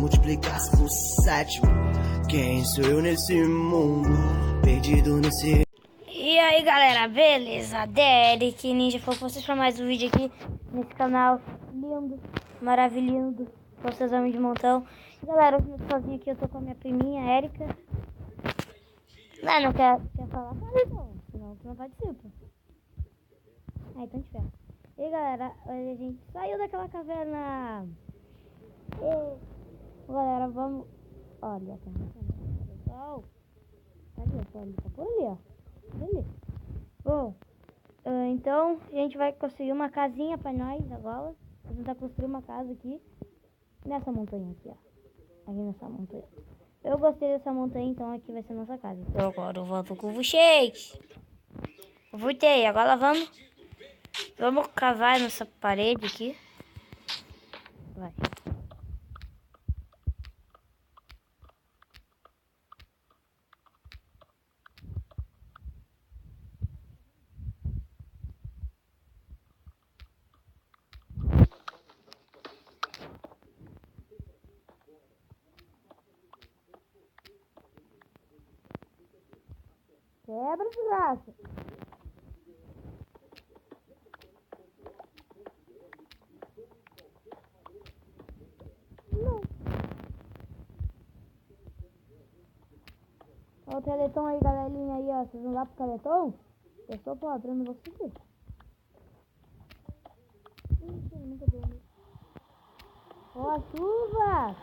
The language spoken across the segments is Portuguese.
multiplicasse por 7. Quem sou eu nesse mundo, perdido nesse... E aí galera, beleza? Derek Ninja foi com vocês para mais um vídeo aqui nesse canal lindo, maravilhoso, vocês amam de montão. E galera, hoje eu tô sozinho aqui, eu tô com a minha priminha, Erika. Não quer falar? Fala então, senão tu não participa. Então te ferra. E aí galera, hoje a gente saiu daquela caverna. E galera, vamos... Olha, tá pessoal. Tá ali, tá por ali, ó. Beleza. Bom, então a gente vai construir uma casinha pra nós agora. Vamos tentar construir uma casa aqui nessa montanha aqui, ó. Aqui nessa montanha. Eu gostei dessa montanha, então aqui vai ser a nossa casa. Então agora eu volto com vocês. Eu voltei, agora vamos cavar nessa parede aqui. Vai. Quebra, desgraça. Não. Olha o Teleton aí, galerinha aí, ó. Vocês vão lá pro Teleton? Eu sou pobre, eu não vou subir. Nunca deu, né? Ó, a chuva!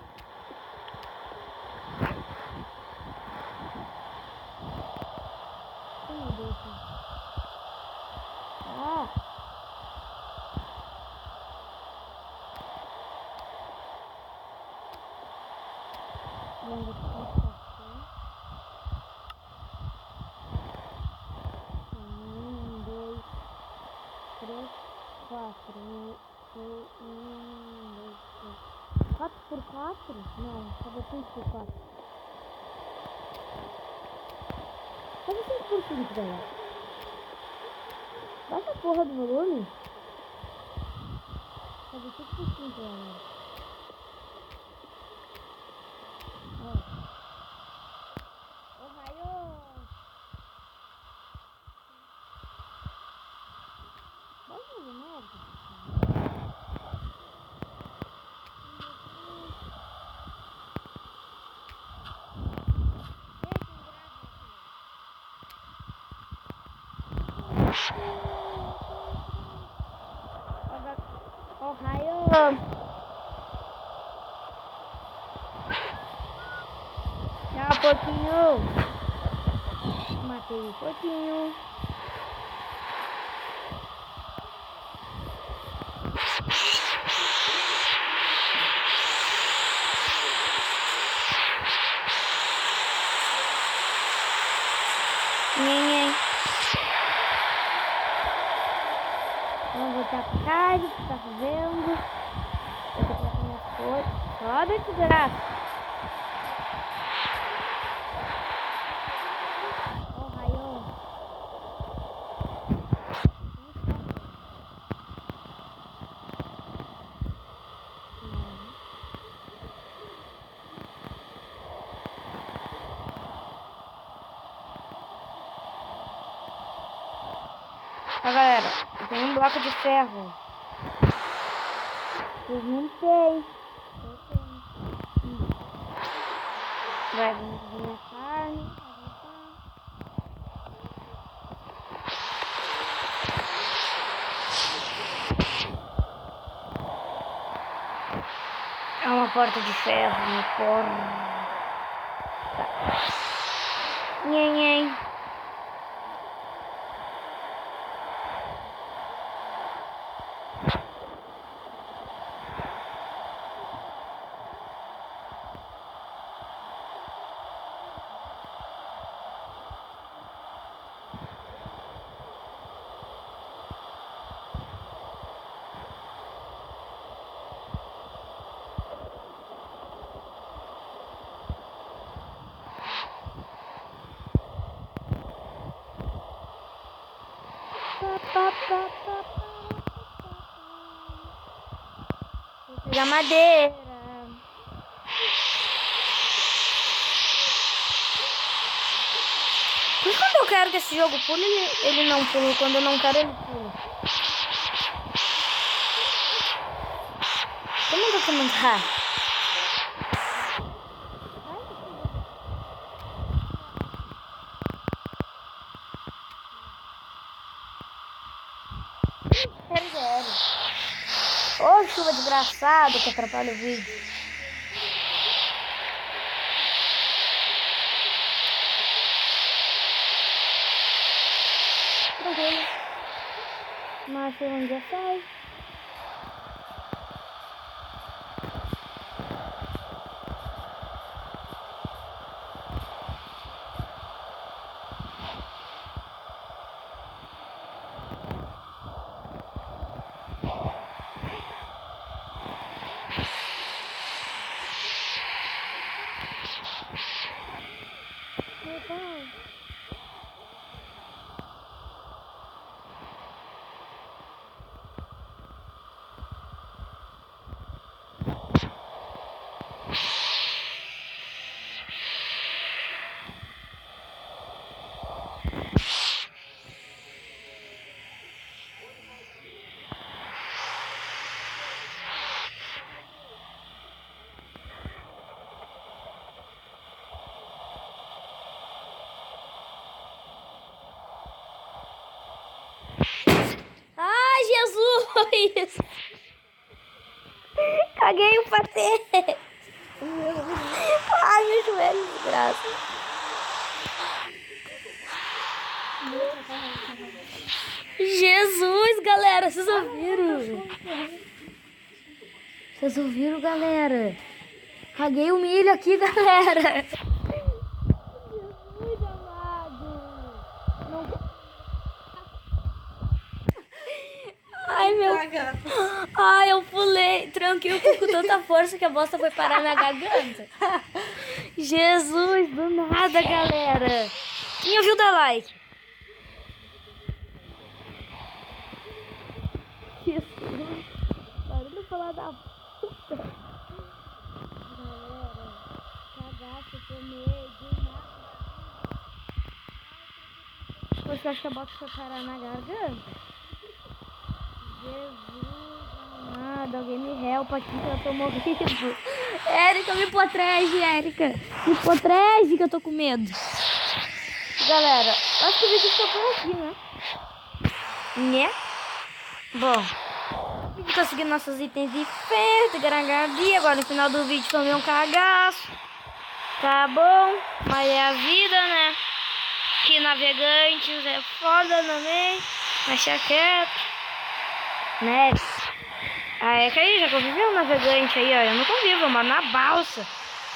Meu Deus. Ah! Vamos ver se tá um, dois, três, quatro. Dois, três. 4 por 4? Não, cadê 5 por 4? Cadê 5 por 5, galera? Baixa a porra do volume. Cadê 5 por 5, galera? Ohio. Tchau, porquinho. Matei o porquinho. Vamos voltar pra casa, o que tá fazendo? Eu tô colocando minhas coisas. Sobe, desgraça. Ohio. Galera, eu tenho um bloco de ferro. Eu juntei. Vai vir minha carne. É uma porta de ferro, uma porra. Tá. Nhen. Vou pegar madeira. eu quero que esse jogo pule, ele não pula. Quando eu não quero, ele pula. Como que eu vou mandar? Ô, chuva desgraçada que atrapalha o vídeo. Tranquilo. Mas onde já sai. Ai, Jesus! Caguei o patê! Ai, meu joelho, desgraça! Jesus, galera, vocês ouviram? Vocês ouviram, galera? Caguei o milho aqui, galera! Jesus amado! Não... Ai, meu... Ai, eu pulei, tranquilo, com tanta força que a bosta foi parar na garganta. Jesus, do nada, galera. Quem ouviu, dá like. Jesus, barulho falar da puta. Galera, cagaço, comer, de nada. Você acha que a bota foi parar na garganta? Jesus amado, alguém me helpa aqui que eu tô morrendo. Érica, me protege, Érica. Me protege que eu tô com medo. Galera, acho que o vídeo ficou por aqui, né? Né? Bom, conseguindo nossos itens de ferro, de garangabi. Agora no final do vídeo tomei um cagaço. Tá bom, mas é a vida, né? Que navegantes é foda também. Deixa quieto. Né? Ah, é que aí já convivi um navegante aí, ó. Eu não convivo, mas na balsa.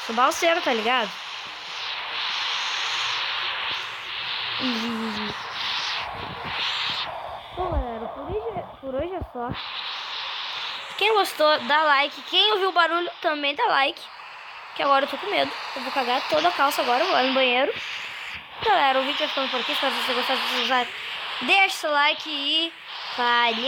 Sou balseiro, tá ligado? Bom, galera, por hoje é só. Quem gostou, dá like. Quem ouviu o barulho também dá like. Que agora eu tô com medo. Eu vou cagar toda a calça agora, vou lá no banheiro. Galera, o vídeo vai ficando por aqui. Espero que vocês gostaram de usar. Deixa o like e... Falhou!